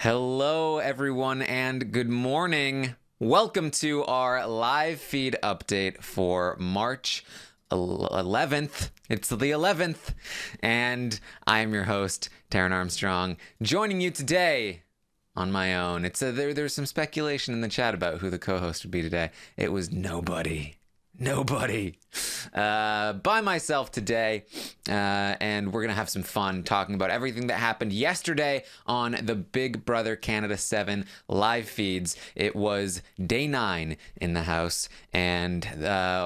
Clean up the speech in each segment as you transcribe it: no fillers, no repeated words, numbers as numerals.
Hello, everyone, and good morning. Welcome to our live feed update for March 11th. It's the 11th, and I am your host, Taryn Armstrong, joining you today on my own. There's some speculation in the chat about who the co-host would be today. It was nobody. By myself today, and we're gonna have some fun talking about everything that happened yesterday on the Big Brother Canada 7 live feeds. It was day 9 in the house, and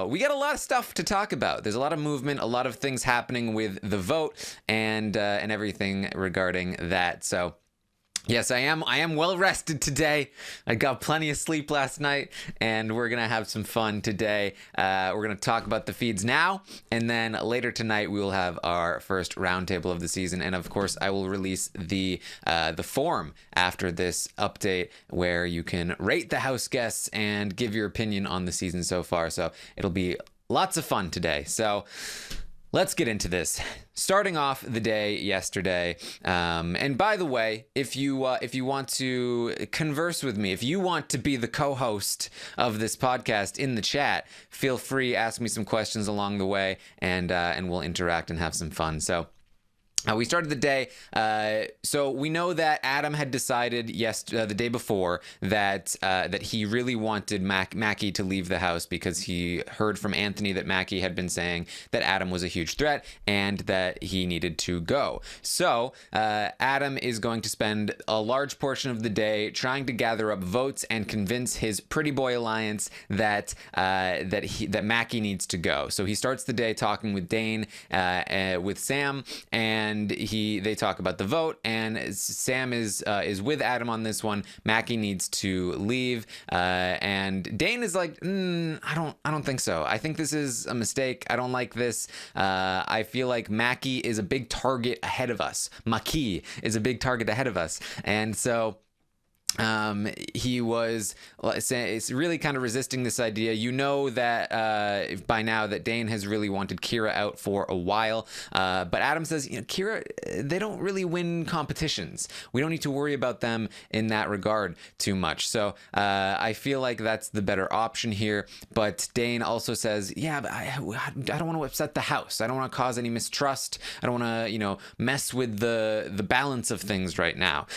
we got a lot of stuff to talk about. There's a lot of movement, a lot of things happening with the vote, and everything regarding that. So yes, I am well rested today. I got plenty of sleep last night, and we're gonna have some fun today. We're gonna talk about the feeds now, and then later tonight we will have our first roundtable of the season. And of course, I will release the form after this update where you can rate the house guests and give your opinion on the season so far. So it'll be lots of fun today. So let's get into this. Starting off the day yesterday, and by the way, if you want to converse with me, if you want to be the co-host of this podcast in the chat, feel free, ask me some questions along the way, and we'll interact and have some fun. So we started the day, so we know that Adam had decided the day before that he really wanted Maki to leave the house because he heard from Anthony that Maki had been saying that Adam was a huge threat and that he needed to go. So Adam is going to spend a large portion of the day trying to gather up votes and convince his Pretty Boy Alliance that Maki needs to go. So he starts the day talking with Dane, with Sam, and they talk about the vote, and Sam is with Adam on this one. Maki needs to leave, and Dane is like, I don't think so. I think this is a mistake. I don't like this. I feel like Maki is a big target ahead of us. Maki is a big target ahead of us, and so he was really kind of resisting this idea. You know that by now that Dane has really wanted Kira out for a while, but Adam says, Kira, they don't really win competitions. We don't need to worry about them in that regard too much. So I feel like that's the better option here. But Dane also says, yeah, but I don't want to upset the house. I don't want to cause any mistrust. I don't want to mess with the balance of things right now.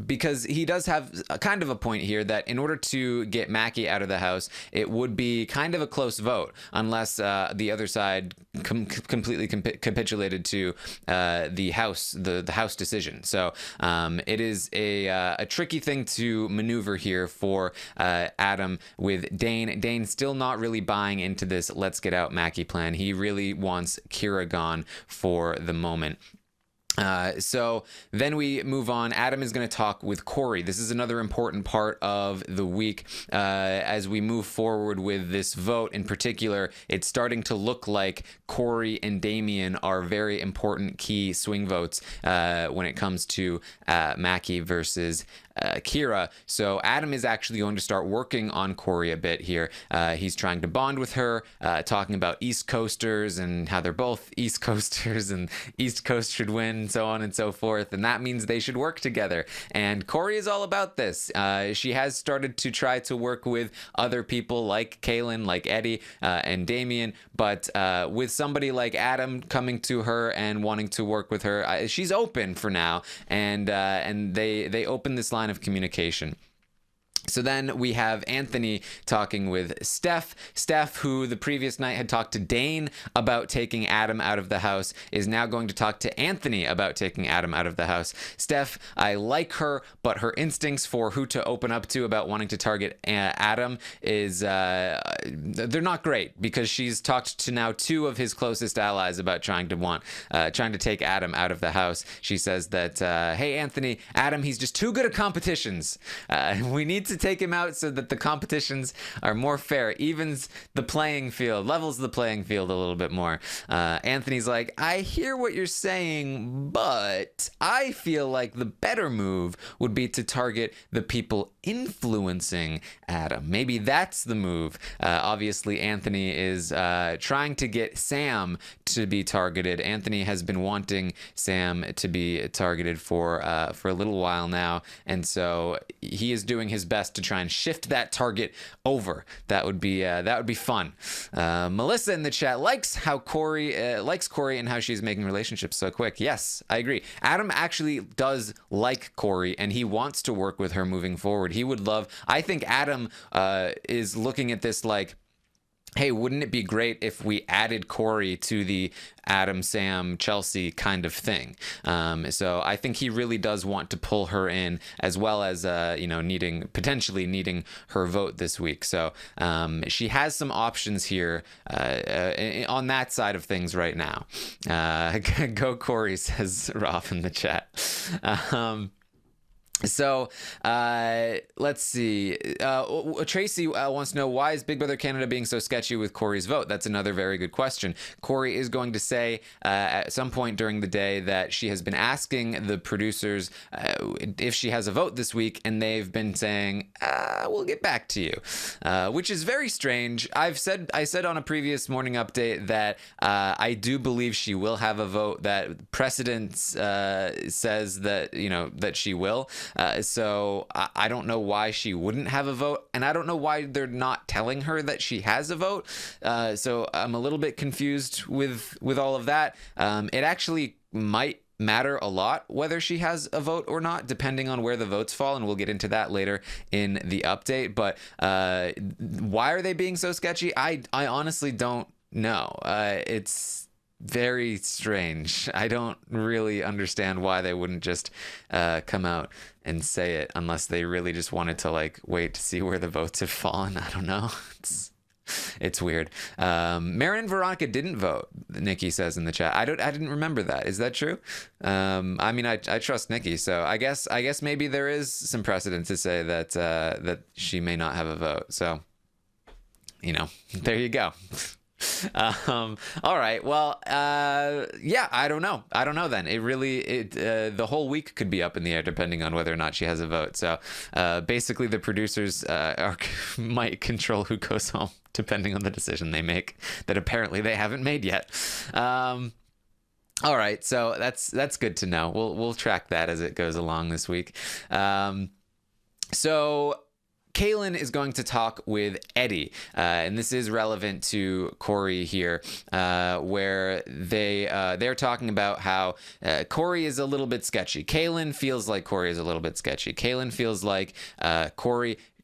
Because he does have a kind of a point here that in order to get Maki out of the house, it would be kind of a close vote unless the other side completely capitulated to the house decision. So it is a tricky thing to maneuver here for Adam with Dane. Dane's still not really buying into this let's get out Maki plan. He really wants Kira gone for the moment. So then we move on. Adam is going to talk with Corey. This is another important part of the week. As we move forward with this vote in particular, it's starting to look like Corey and Damien are very important key swing votes when it comes to Maki versus Kira. So Adam is actually going to start working on Corey a bit here. He's trying to bond with her, talking about East Coasters and how they're both East Coasters and East Coast should win, and so on and so forth. And that means they should work together. And Corey is all about this. She has started to try to work with other people like Kaylin, like Eddie, and Damien. But with somebody like Adam coming to her and wanting to work with her, she's open for now. And they open this line of communication. So then we have Anthony talking with Steph. Steph, who the previous night had talked to Dane about taking Adam out of the house, is now going to talk to Anthony about taking Adam out of the house. Steph, I like her, but her instincts for who to open up to about wanting to target Adam is, they're not great, because she's talked to now 2 of his closest allies about trying to take Adam out of the house. She says that, hey, Anthony, Adam, he's just too good at competitions. We need to to take him out so that the competitions are more fair, evens the playing field, levels the playing field a little bit more. Anthony's like, I hear what you're saying, but I feel like the better move would be to target the people influencing Adam. Maybe that's the move. Obviously, Anthony is trying to get Sam to be targeted. Anthony has been wanting Sam to be targeted for a little while now, and so he is doing his best to try and shift that target over. That would be fun. Melissa in the chat likes Corey and how she's making relationships so quick. Yes, I agree. Adam actually does like Corey, and he wants to work with her moving forward. He would love. I think Adam is looking at this like, hey, wouldn't it be great if we added Corey to the Adam, Sam, Chelsea kind of thing? So I think he really does want to pull her in, as well as potentially needing her vote this week. So she has some options here on that side of things right now. Go Corey, says Roth in the chat. So let's see. Tracy wants to know, why is Big Brother Canada being so sketchy with Corey's vote? That's another very good question. Corey is going to say at some point during the day that she has been asking the producers if she has a vote this week, and they've been saying, we'll get back to you, which is very strange. I said on a previous morning update that I do believe she will have a vote, that precedent says that, that she will. So I don't know why she wouldn't have a vote, and I don't know why they're not telling her that she has a vote. So I'm a little bit confused with all of that. It actually might matter a lot whether she has a vote or not, depending on where the votes fall, and we'll get into that later in the update. But why are they being so sketchy? I honestly don't know. It's very strange. I don't really understand why they wouldn't just come out and say it, unless they really just wanted to wait to see where the votes have fallen. I don't know. It's weird. Marin and Veronica didn't vote, Nikki says in the chat. I didn't remember that. Is that true? I mean, I trust Nikki, so I guess maybe there is some precedent to say that that she may not have a vote. So, there you go. All right. Well, yeah, I don't know then. The whole week could be up in the air depending on whether or not she has a vote. So, basically the producers might control who goes home depending on the decision they make that apparently they haven't made yet. All right. So that's good to know. We'll track that as it goes along this week. So Kaylin is going to talk with Eddie, and this is relevant to Corey here, where they're talking about how Corey is a little bit sketchy. Kaylin feels like Corey is a little bit sketchy. Kaylin feels like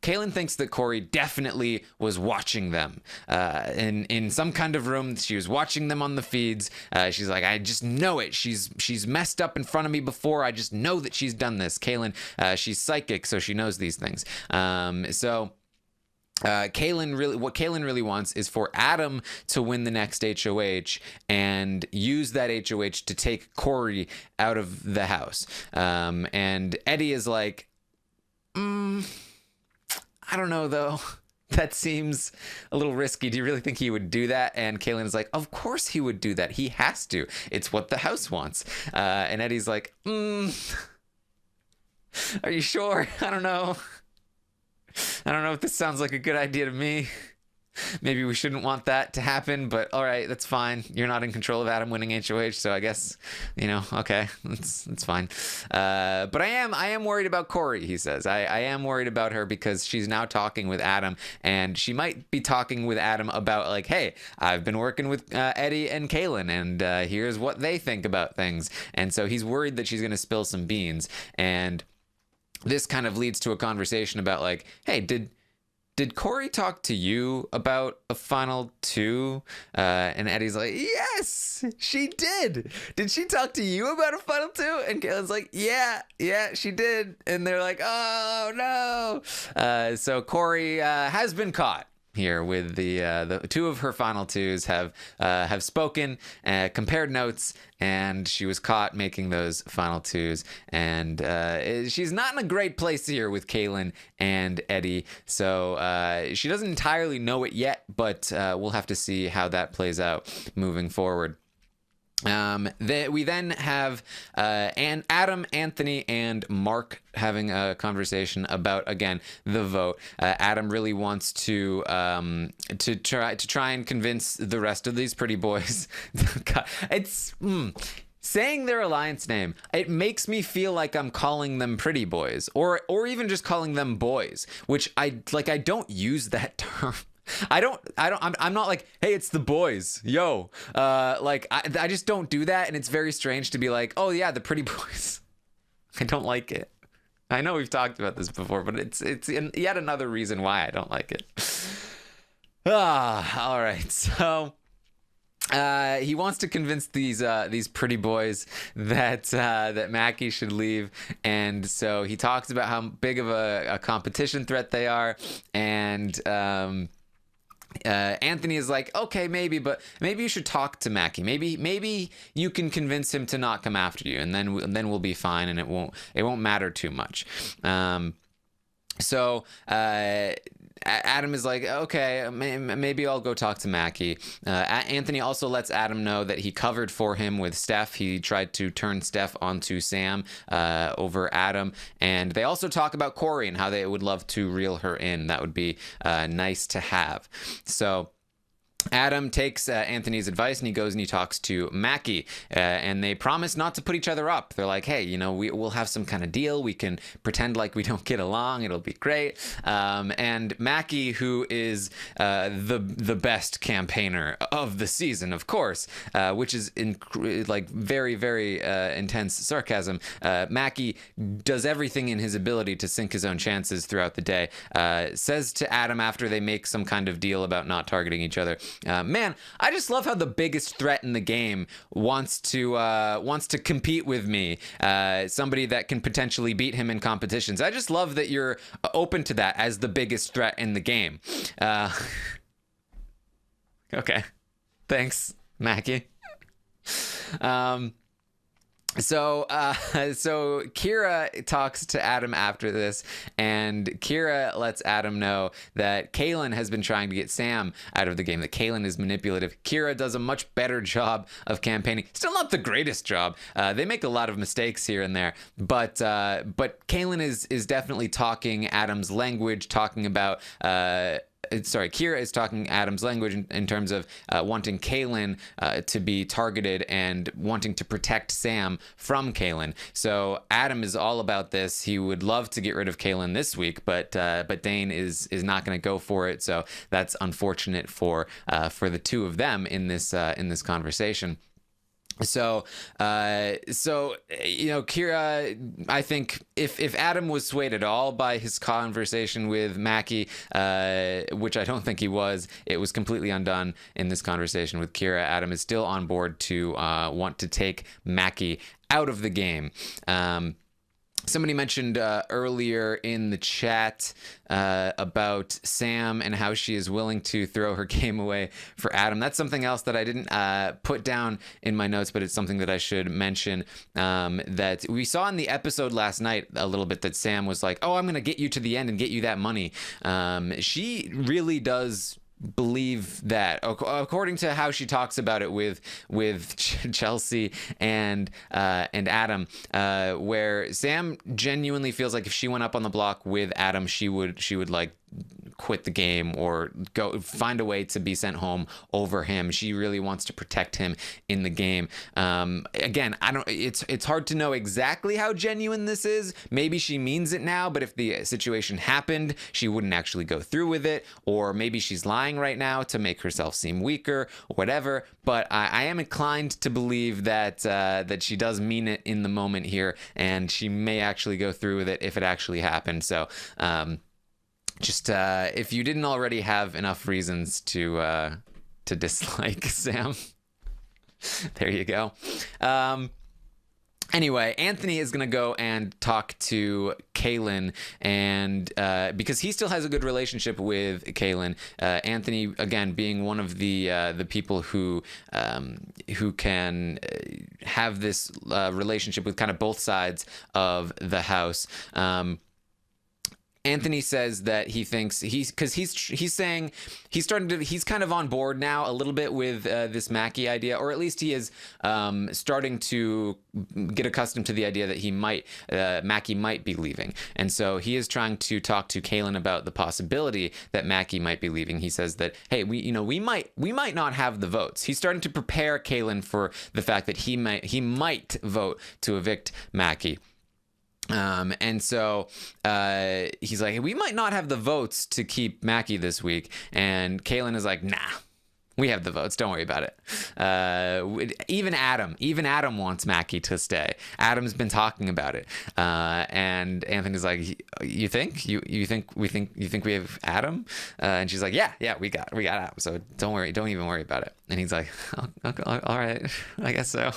Kaylin thinks that Corey definitely was watching them in some kind of room. She was watching them on the feeds. She's like, I just know it. She's messed up in front of me before. I just know that she's done this. Kaylin, she's psychic, so she knows these things. What Kaylin really wants is for Adam to win the next HOH and use that HOH to take Corey out of the house. And Eddie is like, I don't know, though. That seems a little risky. Do you really think he would do that? And Kaylin is like, of course he would do that. He has to. It's what the house wants. And Eddie's like, are you sure? I don't know. I don't know if this sounds like a good idea to me. Maybe we shouldn't want that to happen, but all right, that's fine. You're not in control of Adam winning HOH, so I guess, okay, that's fine. But I am worried about Corey, he says. I am worried about her because she's now talking with Adam, and she might be talking with Adam about hey, I've been working with Eddie and Kaylin, and here's what they think about things. And so he's worried that she's going to spill some beans, and this kind of leads to a conversation about hey, did Corey talk to you about a final two? And Eddie's like, yes, she did. Did she talk to you about a final two? And Kaylin's like, yeah, she did. And they're like, oh no. So Corey has been caught. here with the two of her final twos have spoken, compared notes, and she was caught making those final twos, and she's not in a great place here with Kaylin and Eddie, so she doesn't entirely know it yet, but we'll have to see how that plays out moving forward. We then have Adam, Anthony, and Mark having a conversation about, again, the vote. Adam really wants to try and convince the rest of these pretty boys. It's saying their alliance name. It makes me feel like I'm calling them pretty boys, or even just calling them boys, which I don't use that term. I'm not like, hey, it's the boys, yo. I just don't do that, and it's very strange to be like, oh yeah, the pretty boys. I don't like it. I know we've talked about this before, but it's yet another reason why I don't like it. All right, so he wants to convince these pretty boys that Maki should leave, and so he talks about how big of a competition threat they are, and Anthony is like, okay, maybe, but maybe you should talk to Maki. Maybe you can convince him to not come after you, and then we'll be fine, and it won't matter too much. So Adam is like, okay, maybe I'll go talk to Maki. Anthony also lets Adam know that he covered for him with Steph. He tried to turn Steph onto Sam over Adam. And they also talk about Corey and how they would love to reel her in. That would be nice to have. So Adam takes Anthony's advice, and he goes and he talks to Maki, and they promise not to put each other up. They're like, hey, we'll have some kind of deal. We can pretend like we don't get along. It'll be great. And Maki, who is the best campaigner of the season, of course, which is very, very intense sarcasm. Maki does everything in his ability to sink his own chances throughout the day. Says to Adam after they make some kind of deal about not targeting each other, man, I just love how the biggest threat in the game wants to compete with me, somebody that can potentially beat him in competitions. I just love that you're open to that as the biggest threat in the game. Okay, thanks, Maki. So Kira talks to Adam after this, and Kira lets Adam know that Kaylin has been trying to get Sam out of the game, that Kaylin is manipulative. Kira does a much better job of campaigning. Still not the greatest job. They make a lot of mistakes here and there, but Kaylin is definitely talking Adam's language, talking about Kira is talking Adam's language in terms of wanting Kaylin to be targeted and wanting to protect Sam from Kaylin. So Adam is all about this. He would love to get rid of Kaylin this week, but Dane is not going to go for it. So that's unfortunate for the two of them in this conversation. So Kira, I think if Adam was swayed at all by his conversation with Maki, which I don't think he was, it was completely undone in this conversation with Kira. Adam is still on board to want to take Maki out of the game. Somebody mentioned earlier in the chat about Sam and how she is willing to throw her game away for Adam. That's something else that I didn't put down in my notes, but it's something that I should mention, that we saw in the episode last night a little bit, that Sam was like, oh, I'm going to get you to the end and get you that money. She really does believe that, according to how she talks about it with Chelsea and Adam, where Sam genuinely feels like if she went up on the block with Adam, she would like quit the game or go find a way to be sent home over him. She really wants to protect him in the game. Again, it's hard to know exactly how genuine this is. Maybe she means it now, but if the situation happened, she wouldn't actually go through with it, or maybe she's lying right now to make herself seem weaker, whatever. But I am inclined to believe that she does mean it in the moment here, and she may actually go through with it if it actually happened. So just if you didn't already have enough reasons to dislike Sam, there you go. Anyway, Anthony is going to go and talk to Kaylin, and because he still has a good relationship with Kaylin, Anthony, again, being one of the people who can have this relationship with kind of both sides of the house. Anthony says that he thinks he's saying he's kind of on board now a little bit with this Maki idea, or at least he is starting to get accustomed to the idea that Maki might be leaving, and so he is trying to talk to Kaylin about the possibility that Maki might be leaving. He says that, hey, we might not have the votes. He's starting to prepare Kaylin for the fact that he might vote to evict Maki. And so he's like, hey, we might not have the votes to keep Maki this week. And Kaylin is like, nah, we have the votes. Don't worry about it. Even Adam wants Maki to stay. Adam's been talking about it. And Anthony's like, you think we have Adam? And she's like, yeah, we got Adam. So don't even worry about it. And he's like, okay, all right, I guess so.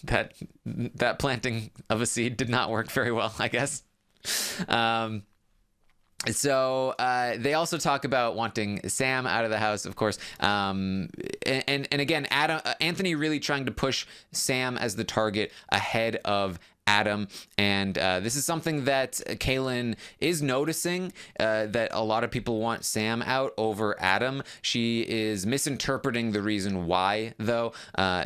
That planting of a seed did not work very well, I guess. So they also talk about wanting Sam out of the house, of course. And again, Anthony really trying to push Sam as the target ahead of Adam, and this is something that Kaylin is noticing, that a lot of people want Sam out over Adam. She is misinterpreting the reason why, though.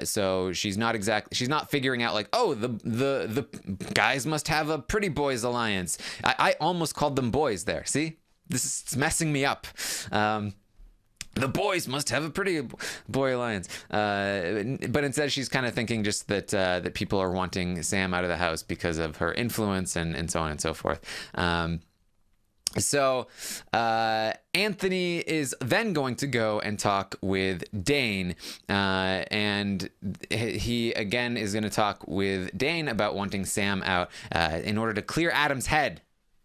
So she's not figuring out, like, oh, the guys must have a pretty boys alliance. I almost called them boys there. See, this is messing me up. The boys must have a pretty boy alliance. But instead, she's kind of thinking just that people are wanting Sam out of the house because of her influence and so on and so forth. So Anthony is then going to go and talk with Dane, and he again is going to talk with Dane about wanting Sam out in order to clear Adam's head.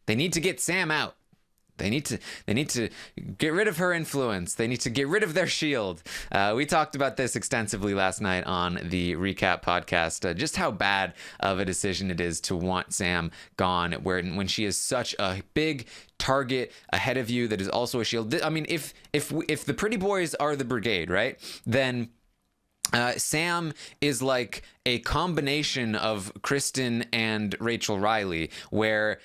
They need to get Sam out. They need to get rid of her influence. They need to get rid of their shield. We talked about this extensively last night on the recap podcast, just how bad of a decision it is to want Sam gone, when she is such a big target ahead of you that is also a shield. I mean, if the pretty boys are the brigade, right, then Sam is like a combination of Kristen and Rachel Riley, where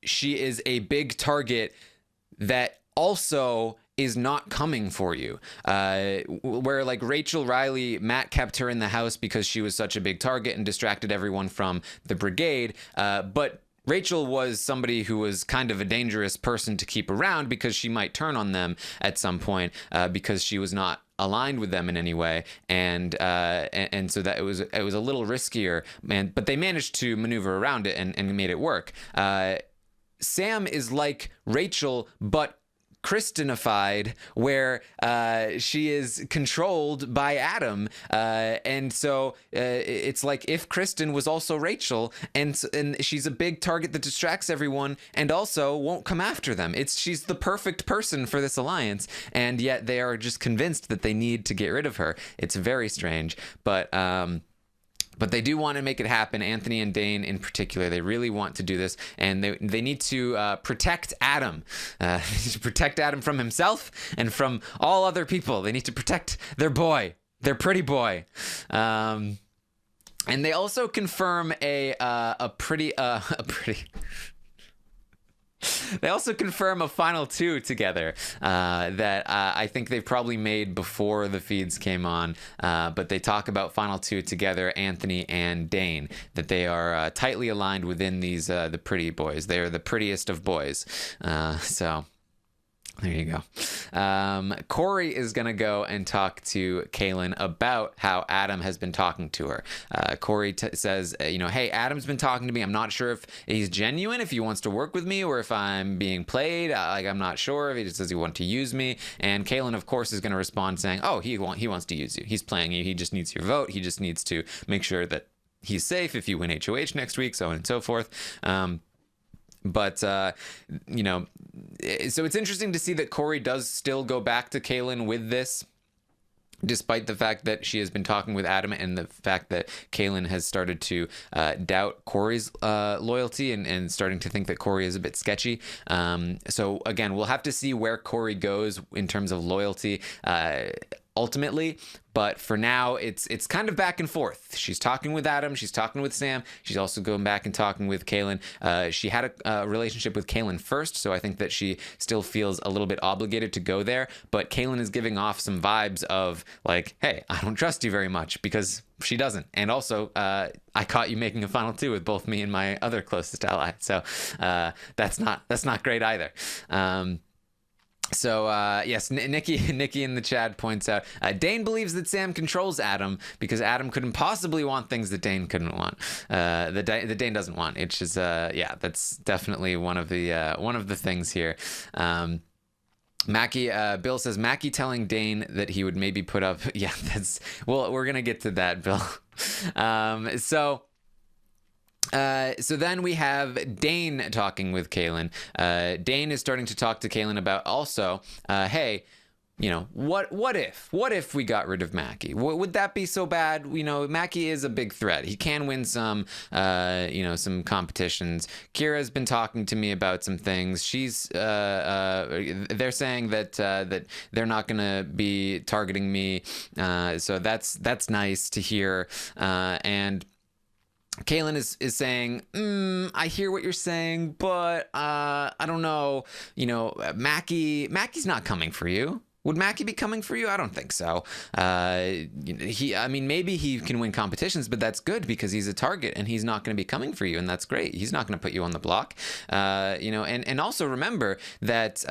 she is a big target that also is not coming for you. Where, like, Rachel Riley, Matt kept her in the house because she was such a big target and distracted everyone from the brigade. But Rachel was somebody who was kind of a dangerous person to keep around because she might turn on them at some point, because she was not aligned with them in any way, and so that it was a little riskier, but they managed to maneuver around it and made it work. Sam is like Rachel, but Kristenified, where she is controlled by Adam, and so it's like if Kristen was also Rachel, and she's a big target that distracts everyone and also won't come after them. She's the perfect person for this alliance, and yet they are just convinced that they need to get rid of her. It's very strange, but they do want to make it happen. Anthony and Dane in particular, they really want to do this, and they need to protect Adam. To protect Adam from himself and from all other people. They need to protect their boy, their pretty boy. And they also confirm a pretty. They also confirm a final two together that I think they've probably made before the feeds came on, but they talk about final two together, Anthony and Dane, that they are tightly aligned within these the pretty boys. They are the prettiest of boys. So there you go. Corey is going to go and talk to Kaylin about how Adam has been talking to her. Corey says, hey, Adam's been talking to me. I'm not sure if he's genuine, if he wants to work with me, or if I'm being played. I'm not sure if he just says he wants to use me. And Kaylin, of course, is going to respond saying, oh, he wants to use you. He's playing you. He just needs your vote. He just needs to make sure that he's safe if you win HOH next week, so on and so forth. But, so it's interesting to see that Corey does still go back to Kaylin with this. despite the fact that she has been talking with Adam and the fact that Kaylin has started to doubt Corey's loyalty and starting to think that Corey is a bit sketchy. So again, we'll have to see where Corey goes in terms of loyalty ultimately, but for now it's kind of back and forth. She's talking with Adam, she's talking with Sam, she's also going back and talking with Kaylin. She had a relationship with Kaylin first, so I think that she still feels a little bit obligated to go there, but Kaylin is giving off some vibes of like, hey, I don't trust you very much, because she doesn't. And also I caught you making a final two with both me and my other closest ally, so that's not great either. So yes, Nikki in the chat points out Dane believes that Sam controls Adam because Adam couldn't possibly want things that Dane couldn't want. That Dane doesn't want. It's just yeah, that's definitely one of the things here. Maki, Bill says Maki telling Dane that he would maybe put up. Yeah, that's well, we're gonna get to that, Bill. So then we have Dane talking with Kaylin. Dane is starting to talk to Kaylin about also, hey, you know, what if we got rid of Maki? Would that be so bad? You know, Maki is a big threat. He can win some, some competitions. Kira's been talking to me about some things. She's, they're saying that that they're not gonna be targeting me. So that's nice to hear. And Kaylin is saying, I hear what you're saying, but I don't know. You know, Maki's not coming for you. Would Maki be coming for you? I don't think so. I mean, maybe he can win competitions, but that's good because he's a target and he's not going to be coming for you, and that's great. He's not going to put you on the block. And also remember that.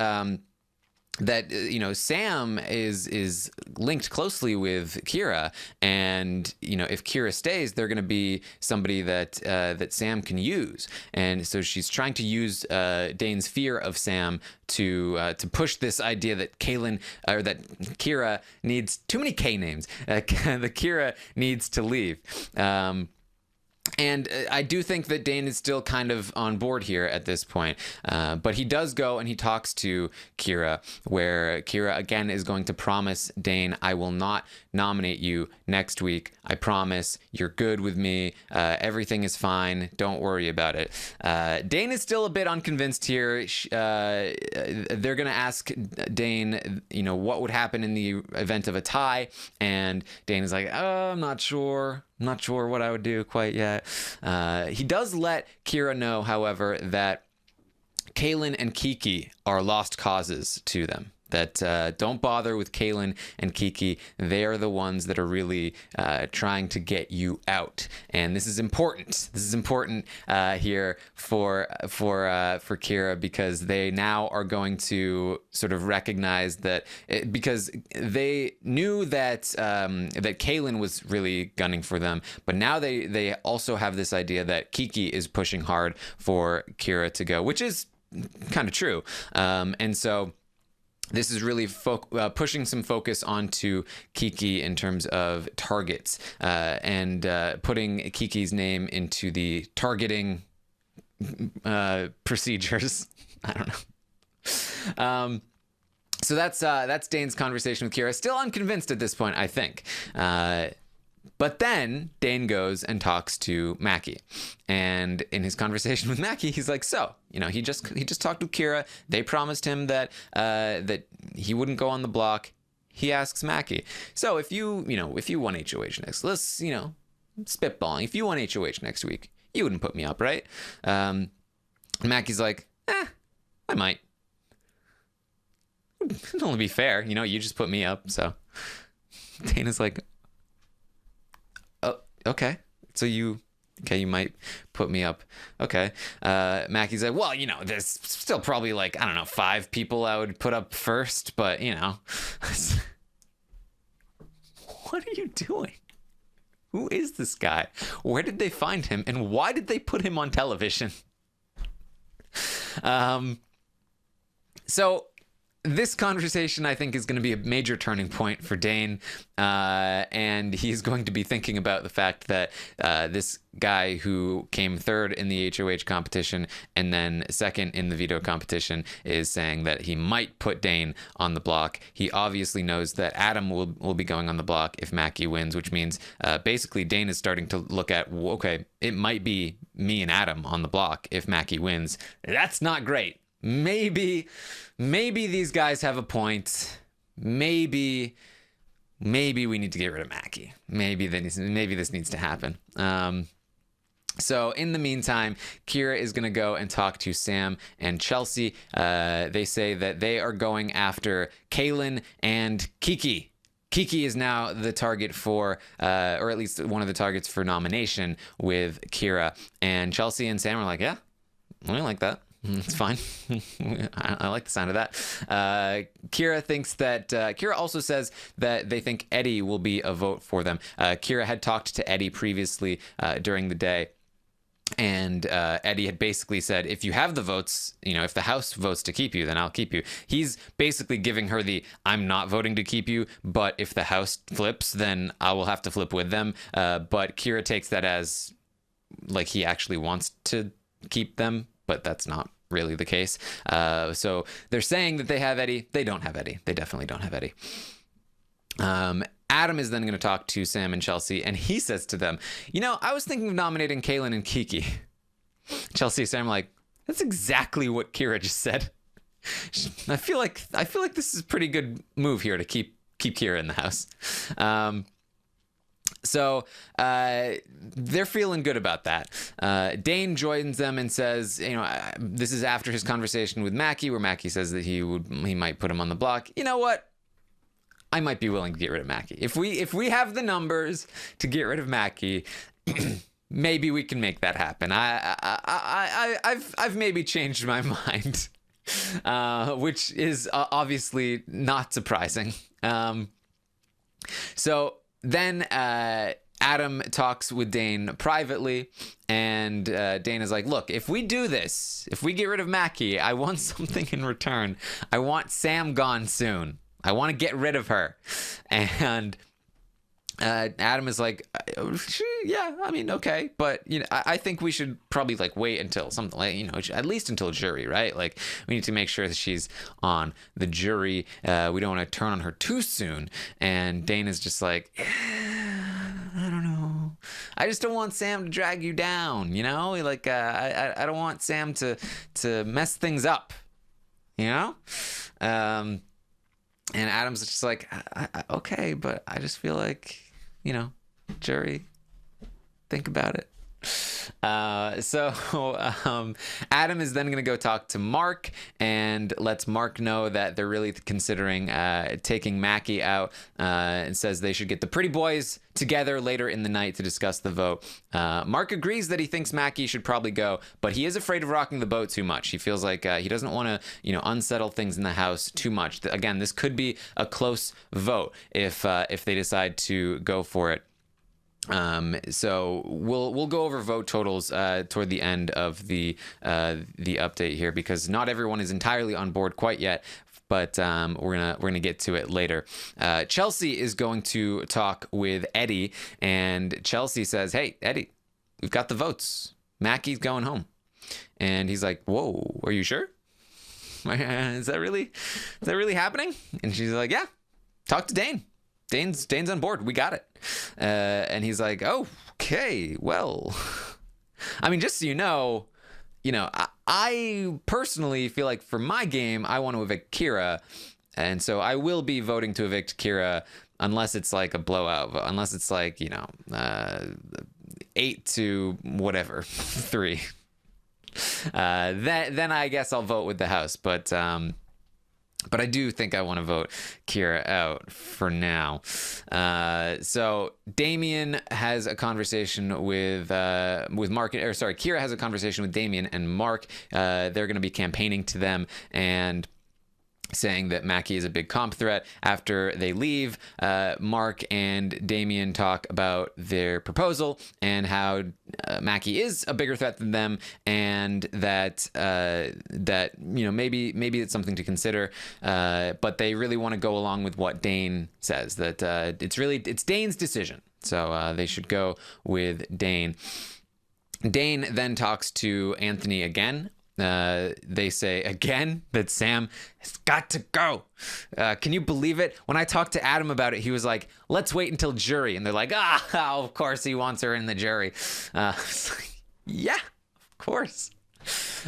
Sam is linked closely with Kira, and if Kira stays, they're going to be somebody that Sam can use, and so she's trying to use Dane's fear of Sam to push this idea that that Kira needs too many K names. That Kira needs to leave. And I do think that Dane is still kind of on board here at this point. But he does go and he talks to Kira, where Kira again is going to promise Dane, I will not nominate you next week. I promise. You're good with me. Everything is fine. Don't worry about it. Dane is still a bit unconvinced here. They're going to ask Dane, what would happen in the event of a tie. And Dane is like, oh, I'm not sure. I'm not sure what I would do quite yet. He does let Kira know, however, that Kaylin and Kiki are lost causes to them. That don't bother with Kaylin and Kiki. They are the ones that are really trying to get you out, and this is important. This is important here for Kira, because they now are going to sort of recognize that because they knew that that Kaylin was really gunning for them, but now they also have this idea that Kiki is pushing hard for Kira to go, which is kind of true, and so. This is really pushing some focus onto Kiki in terms of targets and putting Kiki's name into the targeting procedures. I don't know. So that's Dane's conversation with Kira. Still unconvinced at this point, I think. But then Dane goes and talks to Maki, and in his conversation with Maki, he's like, "So, he just talked with Kira. They promised him that that he wouldn't go on the block." He asks Maki, "So if you won HOH next, let's spitballing. If you won HOH next week, you wouldn't put me up, right?" Maki's like, I might. It'd only be fair, you just put me up, so." Dane is like, okay, so you might put me up. Okay. Maki's like, well, there's still probably 5 people I would put up first, but what are you doing? Who is this guy? Where did they find him? And why did they put him on television? So this conversation, I think, is going to be a major turning point for Dane, and he's going to be thinking about the fact that this guy who came third in the HOH competition and then second in the veto competition is saying that he might put Dane on the block. He obviously knows that Adam will be going on the block if Maki wins, which means basically Dane is starting to look at, okay, it might be me and Adam on the block if Maki wins. That's not great. Maybe these guys have a point. Maybe we need to get rid of Maki. Maybe this needs to happen. So in the meantime, Kira is going to go and talk to Sam and Chelsea. They say that they are going after Kaylin and Kiki. Kiki is now the target for, or at least one of the targets for nomination with Kira. And Chelsea and Sam are like, yeah, we like that. It's fine. I like the sound of that. Kira thinks that Kira also says that they think Eddie will be a vote for them. Kira had talked to Eddie previously during the day. And Eddie had basically said, if you have the votes, if the House votes to keep you, then I'll keep you. He's basically giving her the, I'm not voting to keep you, but if the House flips, then I will have to flip with them. But Kira takes that as like he actually wants to keep them, but that's not really the case. So they're saying that they have Eddie. They don't have Eddie. They definitely don't have Eddie. Adam is then going to talk to Sam and Chelsea, and he says to them, I was thinking of nominating Kaylin and Kiki. Chelsea and Sam are like, that's exactly what Kira just said. I feel like this is a pretty good move here to keep Kira in the house. So they're feeling good about that. Dane joins them and says, this is after his conversation with Maki, where Maki says that he might put him on the block. You know what? I might be willing to get rid of Maki. If we have the numbers to get rid of Maki, maybe we can make that happen. I've maybe changed my mind, which is obviously not surprising. So then Adam talks with Dane privately, and Dane is like, look, if we do this, if we get rid of Maki, I want something in return. I want Sam gone soon. I want to get rid of her. And Adam is like, yeah, I mean, okay. But, I think we should probably wait until something at least until jury, right? Like, we need to make sure that she's on the jury. We don't want to turn on her too soon. And Dane is just like, I don't know. I just don't want Sam to drag you down, I don't want Sam to mess things up, And Adam's just like, okay, but I just feel like, jury, think about it. So Adam is then going to go talk to Mark and lets Mark know that they're really considering taking Maki out, and says they should get the pretty boys together later in the night to discuss the vote. Mark agrees that he thinks Maki should probably go, but he is afraid of rocking the boat too much. He feels like he doesn't want to, unsettle things in the house too much. Again, this could be a close vote if they decide to go for it. So we'll go over vote totals toward the end of the update here, because not everyone is entirely on board quite yet, but we're gonna get to it later. Chelsea is going to talk with Eddie, and Chelsea says, "Hey, Eddie, we've got the votes. Maki's going home." And he's like, "Whoa, are you sure? Is that really happening?" And she's like, "Yeah, talk to Dane. Dane's on board. We got it." And he's like, "Oh, okay, well, I mean, just so you know, I personally feel like for my game, I want to evict Kira, and so I will be voting to evict Kira unless it's like a blowout, unless it's like 8 to whatever 3. Then I guess I'll vote with the house, but I do think I want to vote Kira out for now. So Damien has a conversation with Mark, or sorry, Kira has a conversation with Damien and Mark. They're going to be campaigning to them, and saying that Maki is a big comp threat. After they leave, Mark and Damien talk about their proposal and how Maki is a bigger threat than them, and that maybe it's something to consider. But they really want to go along with what Dane says, that it's Dane's decision. So they should go with Dane. Dane then talks to Anthony again. They say again that Sam has got to go. Can you believe it? When I talked to Adam about it, he was like, let's wait until jury. And they're like, of course he wants her in the jury. Yeah, of course.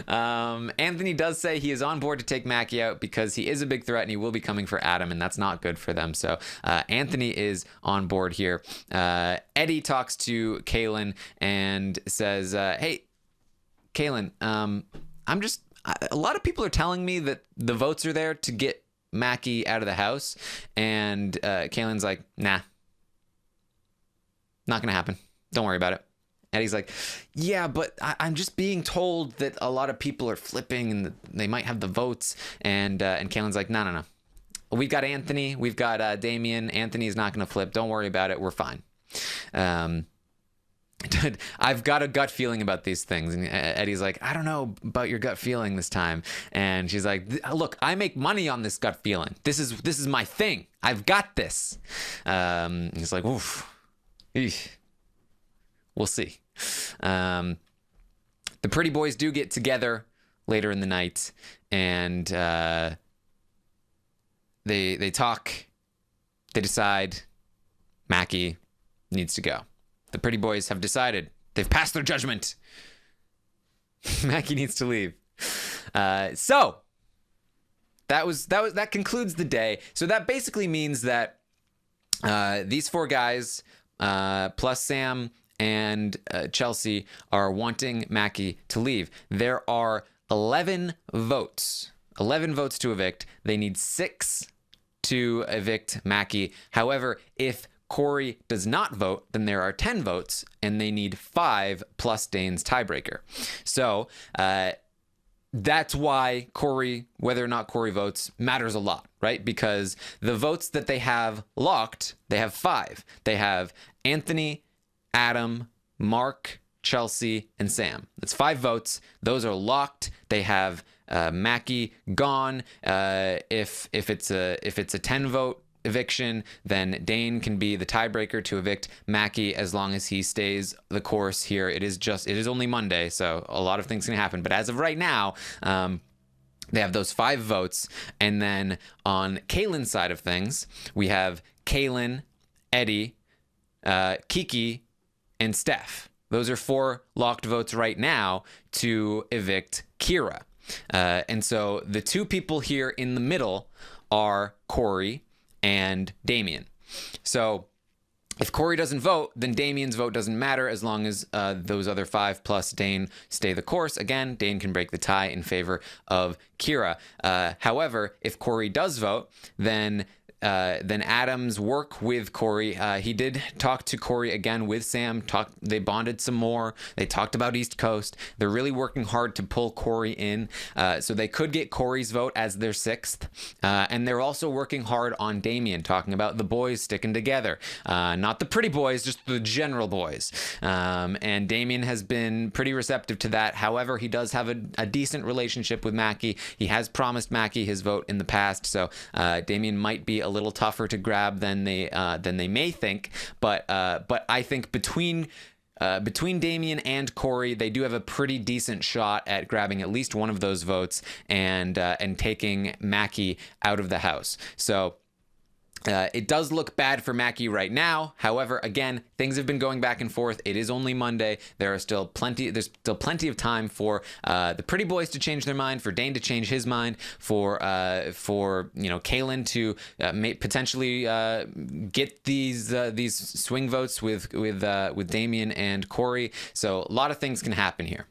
Anthony does say he is on board to take Maki out because he is a big threat and he will be coming for Adam, and that's not good for them. So Anthony is on board here. Eddie talks to Kaylin and says, hey, Kaylin, a lot of people are telling me that the votes are there to get Maki out of the house. And Kaylin's like, nah, not going to happen. Don't worry about it. Eddie's like, yeah, but I'm just being told that a lot of people are flipping and they might have the votes. And Kaylin's like, no. We've got Anthony. We've got Damien. Anthony's not going to flip. Don't worry about it. We're fine. I've got a gut feeling about these things. And Eddie's like, I don't know about your gut feeling this time. And she's like, look, I make money on this gut feeling. This is my thing. I've got this. He's like, oof. Eesh. We'll see. The pretty boys do get together later in the night, and they talk. They decide Maki needs to go. The pretty boys have decided. They've passed their judgment. Maki needs to leave. So that concludes the day. So that basically means that these four guys plus Sam and Chelsea are wanting Maki to leave. There are 11 votes. 11 votes to evict. They need 6 to evict Maki. However, if Corey does not vote, then there are 10 votes, and they need 5 plus Dane's tiebreaker. So that's why Corey, whether or not Corey votes, matters a lot, right? Because the votes that they have locked, they have 5. They have Anthony, Adam, Mark, Chelsea, and Sam. That's 5 votes. Those are locked. They have Maki gone. If it's a 10 vote eviction, then Dane can be the tiebreaker to evict Maki as long as he stays the course here. It is only Monday, so a lot of things can happen. But as of right now, they have those 5 votes. And then on Kaylin's side of things, we have Kaylin, Eddie, Kiki, and Steph. Those are 4 locked votes right now to evict Kira. And so the 2 people here in the middle are Corey and Damien. So if Corey doesn't vote, then Damien's vote doesn't matter as long as those other 5 plus Dane stay the course. Again, Dane can break the tie in favor of Kira. However, if Corey does vote, then Adam's work with Corey, he did talk to Corey again with Sam. They bonded some more. They talked about East Coast. They're really working hard to pull Corey in. So they could get Corey's vote as their 6th. And they're also working hard on Damien, talking about the boys sticking together. Not the pretty boys, just the general boys. And Damien has been pretty receptive to that. However, he does have a decent relationship with Maki. He has promised Maki his vote in the past. So Damien might be a little tougher to grab than they may think, but I think between Damien and Corey, they do have a pretty decent shot at grabbing at least one of those votes and taking Maki out of the house. So it does look bad for Maki right now. However, again, things have been going back and forth. It is only Monday. There's still plenty of time for the pretty boys to change their mind, for Dane to change his mind, for Kaylin to potentially get these swing votes with Damien and Corey. So a lot of things can happen here.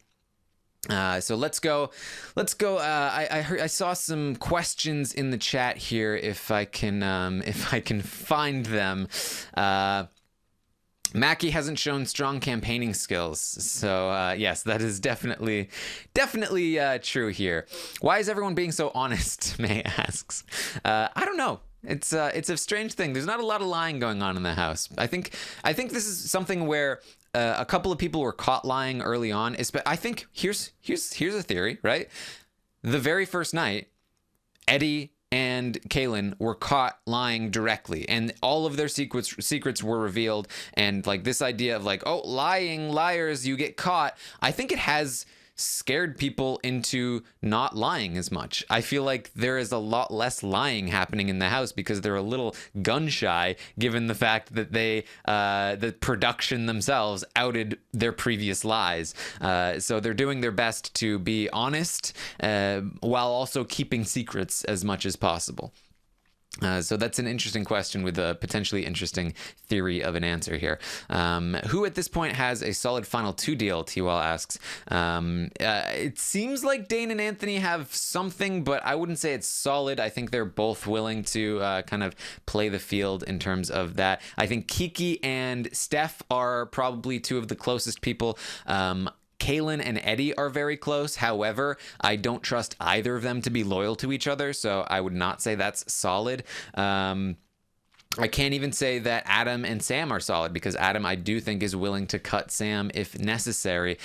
So let's go. I saw some questions in the chat here. If I can find them. Maki hasn't shown strong campaigning skills, so yes, that is definitely true here. Why is everyone being so honest? May asks. I don't know. It's a strange thing. There's not a lot of lying going on in the house. I think this is something where a couple of people were caught lying early on. I think here's a theory, right? The very first night, Eddie and Kaylin were caught lying directly, and all of their secrets were revealed. And like this idea of like, oh, liars, you get caught. I think it has scared people into not lying as much. I feel like there is a lot less lying happening in the house because they're a little gun shy, given the fact that the production themselves outed their previous lies. So they're doing their best to be honest while also keeping secrets as much as possible. So that's an interesting question with a potentially interesting theory of an answer here. Who at this point has a solid final 2 deal, T-Wall asks. It seems like Dane and Anthony have something, but I wouldn't say it's solid. I think they're both willing to kind of play the field in terms of that. I think Kiki and Steph are probably 2 of the closest people. Kaylin and Eddie are very close. However, I don't trust either of them to be loyal to each other, so I would not say that's solid. I can't even say that Adam and Sam are solid, because Adam, I do think, is willing to cut Sam if necessary.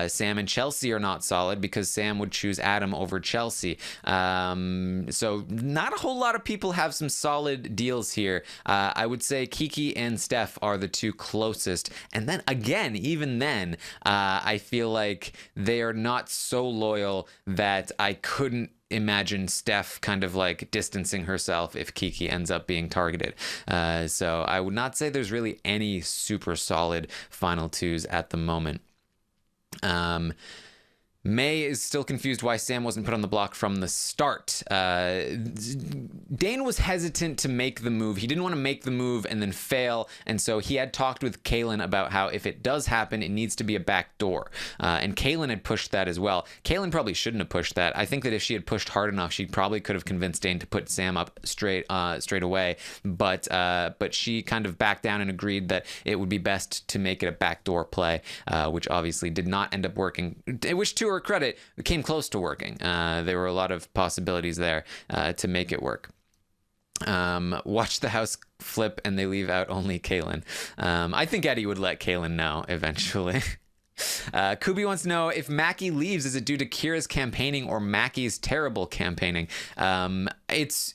Sam and Chelsea are not solid because Sam would choose Adam over Chelsea. So not a whole lot of people have some solid deals here. I would say Kiki and Steph are the 2 closest. And then again, even then, I feel like they are not so loyal that I couldn't imagine Steph kind of like distancing herself if Kiki ends up being targeted. So I would not say there's really any super solid final 2s at the moment. May is still confused why Sam wasn't put on the block from the start. Dane was hesitant to make the move. He didn't want to make the move and then fail, and so he had talked with Kaylin about how if it does happen, it needs to be a back door. And Kaylin had pushed that as well. Kaylin probably shouldn't have pushed that. I think that if she had pushed hard enough, she probably could have convinced Dane to put Sam up straight away. But she kind of backed down and agreed that it would be best to make it a backdoor play, which obviously did not end up working. Which to her credit, it came close to working. There were a lot of possibilities there to make it work. Watch the house flip and they leave out only Kaylin. I think Eddie would let Kaylin know eventually. Kubi wants to know if Maki leaves, is it due to Kira's campaigning or Maki's terrible campaigning? It's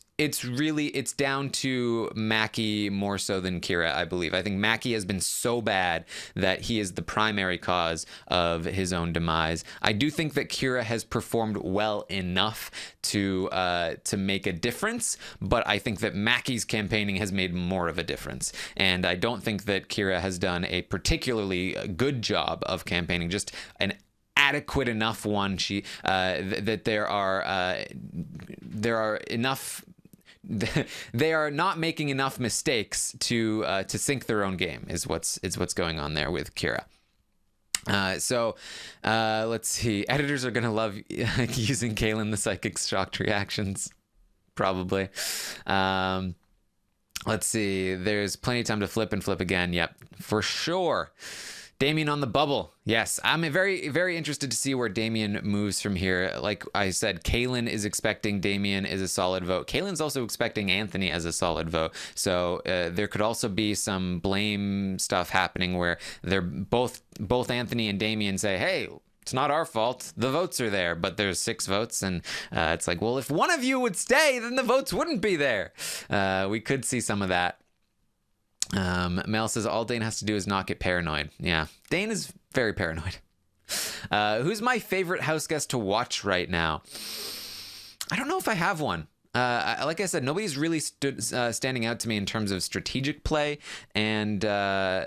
down to Maki more so than Kira, I believe. I think Maki has been so bad that he is the primary cause of his own demise. I do think that Kira has performed well enough to make a difference, but I think that Maki's campaigning has made more of a difference. And I don't think that Kira has done a particularly good job of campaigning, just an adequate enough one. That there are enough. They are not making enough mistakes to sink their own game. Is what's going on there with Kira. So let's see. Editors are gonna love using Kaylin the psychic shocked reactions, probably. Let's see. There's plenty of time to flip and flip again. Yep, for sure. Damien on the bubble. Yes, I'm very, very interested to see where Damien moves from here. Like I said, Kaylin is expecting Damien is a solid vote. Kaylin's also expecting Anthony as a solid vote. So there could also be some blame stuff happening where they're both Anthony and Damien say, hey, it's not our fault. The votes are there, but there's 6 votes. And it's like, well, if one of you would stay, then the votes wouldn't be there. We could see some of that. Mel says all Dane has to do is not get paranoid. Yeah, Dane is very paranoid. Who's my favorite house guest to watch right now? I don't know if I have one. Like I said, nobody's really standing out to me in terms of strategic play, and I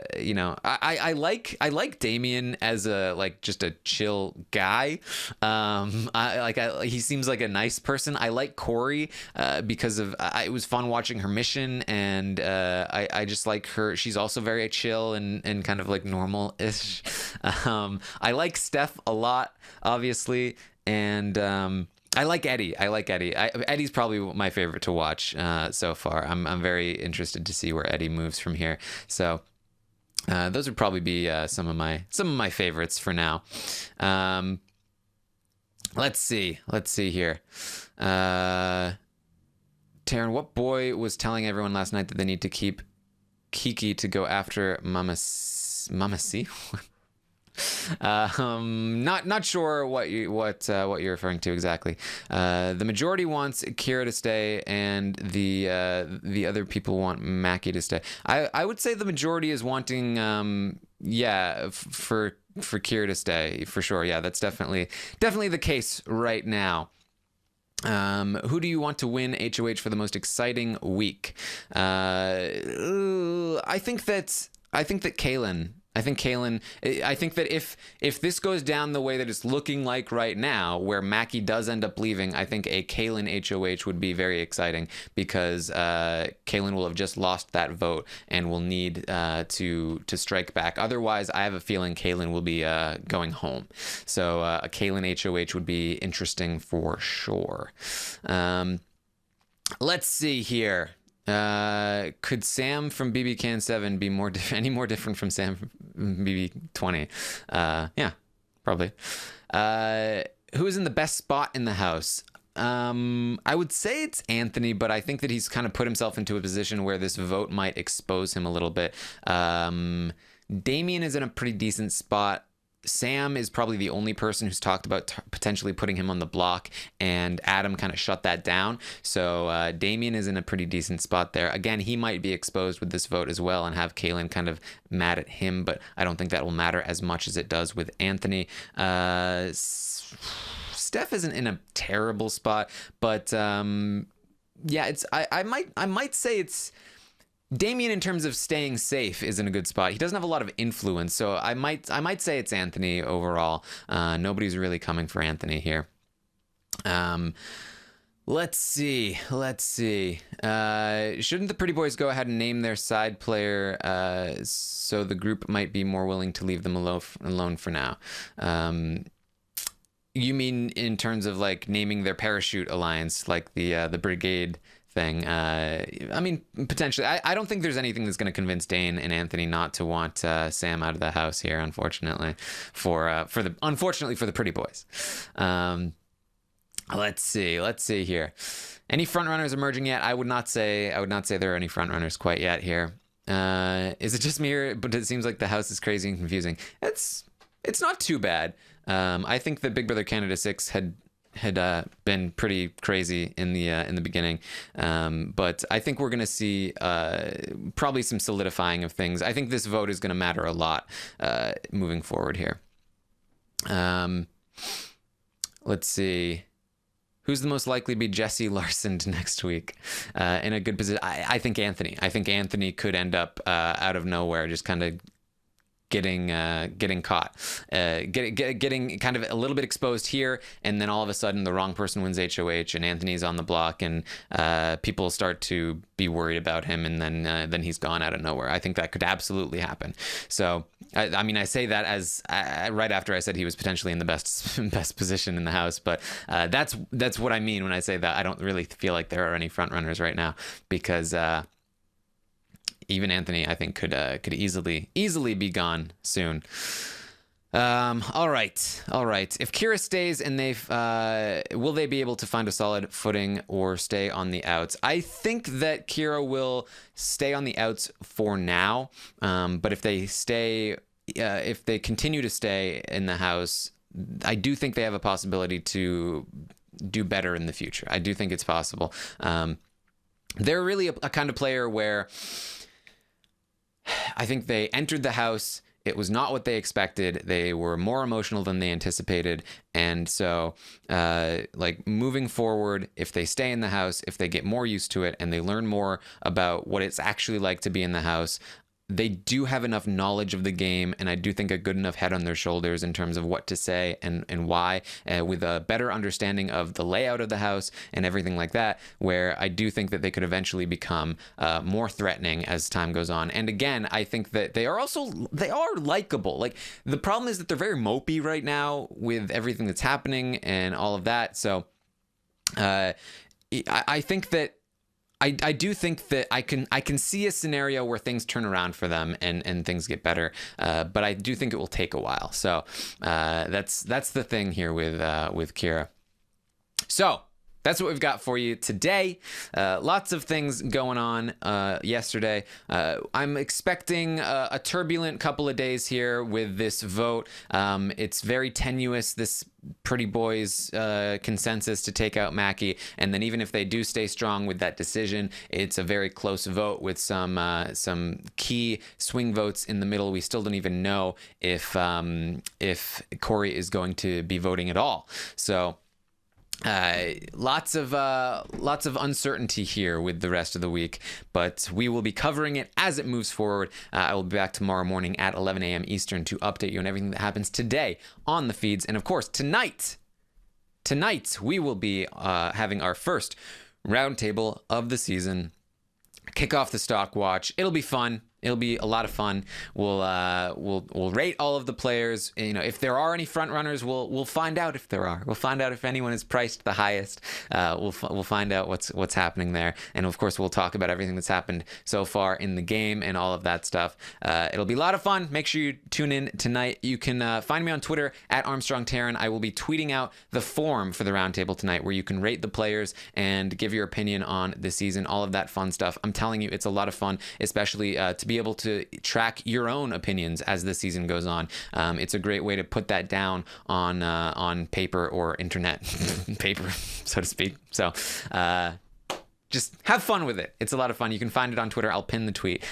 like Damien as just a chill guy. He seems like a nice person. I like Corey because of it was fun watching her mission, and I just like her. She's also very chill and kind of like normal-ish. I like Steph a lot, obviously, and I like Eddie. Eddie's probably my favorite to watch so far. I'm very interested to see where Eddie moves from here. So Those would probably be some of my favorites for now. Let's see here. Taryn, what boy was telling everyone last night that they need to keep Kiki to go after Mama C? Not sure what you're referring to exactly. The majority wants Kira to stay, and the other people want Maki to stay. I would say the majority is wanting for Kira to stay for sure. Yeah, that's definitely the case right now. Who do you want to win HOH for the most exciting week? I think that Kaylin. I think that if this goes down the way that it's looking like right now, where Maki does end up leaving, I think a Kaylin HOH would be very exciting, because Kaylin will have just lost that vote and will need to strike back. Otherwise, I have a feeling Kaylin will be going home. So a Kaylin HOH would be interesting for sure. Let's see here. Could Sam from BB Can 7 be any more different from Sam from BB 20? Yeah, probably. Who is in the best spot in the house? I would say it's Anthony, but I think that he's kind of put himself into a position where this vote might expose him a little bit. Damien is in a pretty decent spot. Sam is probably the only person who's talked about potentially putting him on the block, and Adam kind of shut that down. So Damien is in a pretty decent spot there. Again, he might be exposed with this vote as well and have Kaylin kind of mad at him, but I don't think that will matter as much as it does with Anthony. Steph isn't in a terrible spot, but yeah, I might say it's Damien, in terms of staying safe, is in a good spot. He doesn't have a lot of influence, so I might say it's Anthony overall. Nobody's really coming for Anthony here. Let's see. Shouldn't the Pretty Boys go ahead and name their side player so the group might be more willing to leave them alone for now? You mean in terms of like naming their parachute alliance, like the brigade thing? I mean, potentially. I don't think there's anything that's going to convince Dane and Anthony not to want Sam out of the house here, unfortunately, unfortunately for the Pretty Boys. Let's see here. Any front runners emerging yet? I would not say there are any front runners quite yet here. Is it just me, or, but it seems like the house is crazy and confusing? It's not too bad. I think that Big Brother Canada 6 had been pretty crazy in the beginning, but I think we're going to see probably some solidifying of things. I think this vote is going to matter a lot moving forward here. Let's see. Who's the most likely to be Jesse Larson next week in a good position? I think Anthony. I think Anthony could end up out of nowhere just kind of getting caught, getting kind of a little bit exposed here, and then all of a sudden the wrong person wins HOH and Anthony's on the block, and people start to be worried about him, and then he's gone out of nowhere. I think that could absolutely happen. So I mean, I say that as right after I said he was potentially in the best position in the house, but that's what I mean when I say that. I don't really feel like there are any front runners right now, because even Anthony, I think, could easily be gone soon. All right. If Kira stays, and will they be able to find a solid footing or stay on the outs? I think that Kira will stay on the outs for now. But if they continue to stay in the house, I do think they have a possibility to do better in the future. I do think it's possible. They're really a kind of player where I think they entered the house, it was not what they expected. They were more emotional than they anticipated. And so, like, moving forward, if they stay in the house, if they get more used to it and they learn more about what it's actually like to be in the house, they do have enough knowledge of the game, and I do think a good enough head on their shoulders in terms of what to say and why, with a better understanding of the layout of the house and everything like that, where I do think that they could eventually become more threatening as time goes on. And again, I think that they are likable. Like, the problem is that they're very mopey right now with everything that's happening and all of that. So I think that I do think that I can see a scenario where things turn around for them and things get better, but I do think it will take a while. So that's the thing here with Kira. So that's what we've got for you today. Lots of things going on yesterday. I'm expecting a turbulent couple of days here with this vote. It's very tenuous, this Pretty Boys consensus to take out Maki, and then even if they do stay strong with that decision, it's a very close vote with some key swing votes in the middle. We still don't even know if Corey is going to be voting at all. So lots of uncertainty here with the rest of the week, but we will be covering it as it moves forward. I will be back tomorrow morning at 11 a.m. Eastern to update you on everything that happens today on the feeds. And of course, tonight we will be having our first roundtable of the season. Kick off the stock watch. It'll be fun. It'll be a lot of fun. We'll rate all of the players. You know, if there are any front runners, we'll find out if there are. We'll find out if anyone is priced the highest. We'll find out what's happening there, and of course we'll talk about everything that's happened so far in the game and all of that stuff. It'll be a lot of fun. Make sure you tune in tonight. You can find me on Twitter at Armstrong Taran. I will be tweeting out the form for the roundtable tonight, where you can rate the players and give your opinion on the season. All of that fun stuff. I'm telling you, it's a lot of fun, especially to be able to track your own opinions as the season goes on. It's a great way to put that down on paper or internet paper, so to speak. So just have fun with it. It's a lot of fun. You can find it on Twitter. I'll pin the tweet.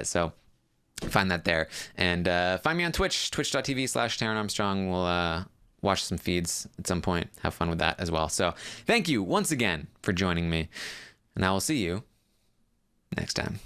So find that there. And find me on Twitch, twitch.tv/Taran Armstrong. We'll watch some feeds at some point. Have fun with that as well. So thank you once again for joining me. And I will see you next time.